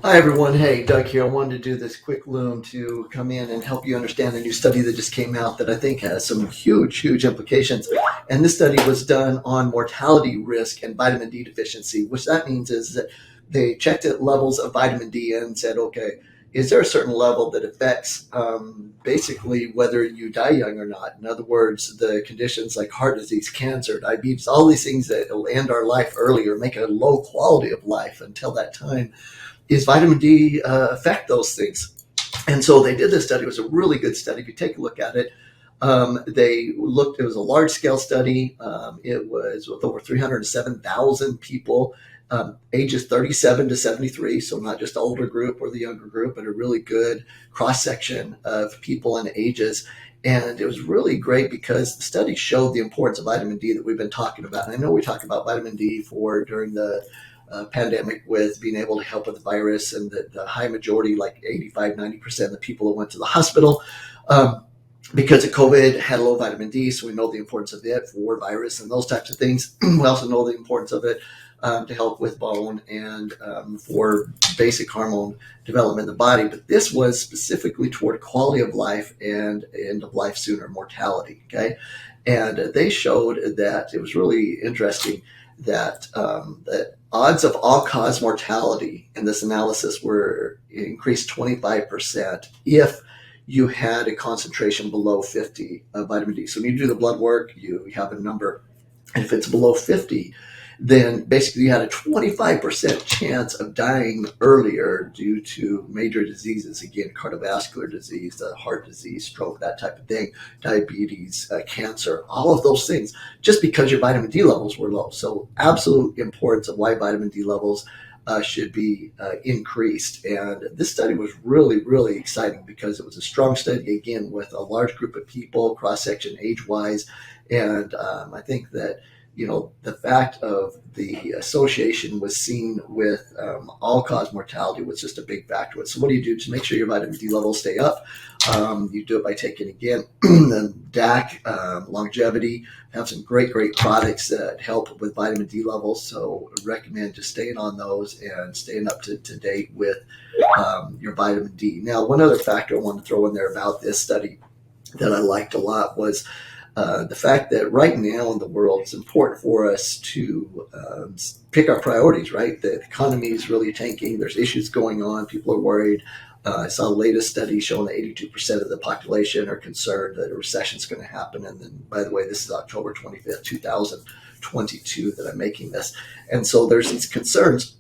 Hi everyone. Hey, Doug here. I wanted to do this quick loom to come in and help you understand a new study that just came out that I think has some huge implications. And this study was done on mortality risk and vitamin D deficiency, which that means is that they checked at levels of vitamin D and said, okay, is there a certain level that affects basically whether you die young or not? In other words, the conditions like heart disease, cancer, diabetes, all these things that will end our life early or make a low quality of life until that time, is vitamin D affect those things? And so they did this study. It was a really good study. If you take a look at it, they looked, it was a large scale study. It was with over 307,000 people, ages 37 to 73. So not just the older group or the younger group, but a really good cross section of people and ages. And it was really great because the study showed the importance of vitamin D that we've been talking about. And I know we talk about vitamin D for during the pandemic with being able to help with the virus, and the high majority, like 85-90% of the people that went to the hospital because of COVID had low vitamin D. So we know the importance of it for virus and those types of things. We also know the importance of it to help with bone and for basic hormone development in the body. But this was specifically toward quality of life and end of life sooner, mortality. Okay. And they showed that it was really interesting that odds of all-cause mortality in this analysis were increased 25% if you had a concentration below 50 of vitamin D. So when you do the blood work, you have a number, and if it's below 50, then basically you had a 25% chance of dying earlier due to major diseases. Again, cardiovascular disease, heart disease, stroke, that type of thing, diabetes, cancer, all of those things, just because your vitamin D levels were low. So absolute importance of why vitamin D levels should be increased. And this study was really exciting because it was a strong study, again, with a large group of people, cross-section age-wise. And I think that the fact of the association was seen with all-cause mortality was just a big factor. So what do you do to make sure your vitamin D levels stay up? You do it by taking, again, the DAC, longevity, have some great products that help with vitamin D levels. So I recommend just staying on those and staying up to date with your vitamin D. Now, one other factor I wanted to throw in there about this study that I liked a lot was the fact that right now in the world, it's important for us to pick our priorities, right? The economy is really tanking. There's issues going on. People are worried. I saw the latest study showing that 82% of the population are concerned that a recession is going to happen. And then, by the way, this is October 25th, 2022 that I'm making this. And so there's these concerns.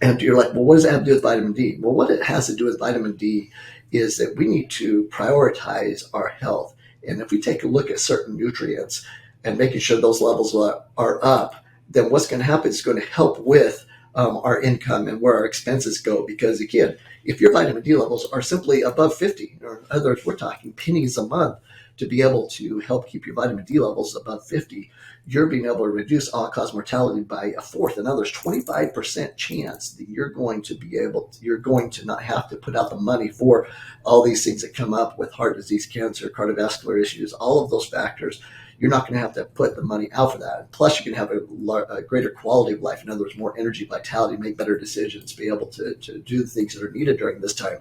And you're like, well, what does that have to do with vitamin D? Well, what it has to do with vitamin D is that we need to prioritize our health. And if we take a look at certain nutrients and making sure those levels are up, then what's going to happen is going to help with our income and where our expenses go. Because again, if your vitamin D levels are simply above 50, or in other words, we're talking pennies a month to be able to help keep your vitamin D levels above 50, you're being able to reduce all-cause mortality by a fourth. And there's 25% chance that you're going to not have to put out the money for all these things that come up with heart disease, cancer, cardiovascular issues, all of those factors. You're not going to have to put the money out for that. Plus, you can have a greater quality of life. In other words, more energy, vitality, make better decisions, be able to do the things that are needed during this time.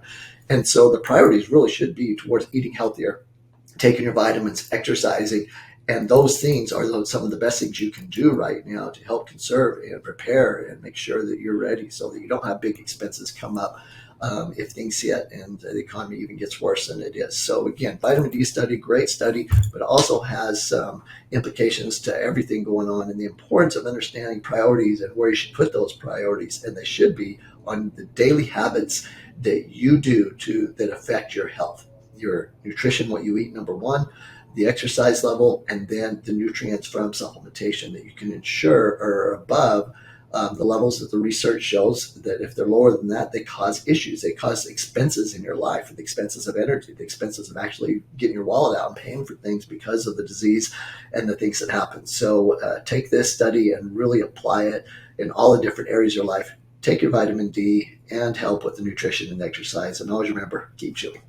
And so the priorities really should be towards eating healthier, taking your vitamins, exercising, and those things are some of the best things you can do right now to help conserve and prepare and make sure that you're ready so that you don't have big expenses come up if things hit and the economy even gets worse than it is. So again, vitamin D study, great study, but it also has some implications to everything going on and the importance of understanding priorities and where you should put those priorities. And they should be on the daily habits that you do that affect your health. Your nutrition, what you eat, number one, the exercise level, and then the nutrients from supplementation that you can ensure are above the levels that the research shows that if they're lower than that, they cause issues. They cause expenses in your life, the expenses of energy, the expenses of actually getting your wallet out and paying for things because of the disease and the things that happen. So take this study and really apply it in all the different areas of your life. Take your vitamin D and help with the nutrition and exercise. And always remember, keep chilling.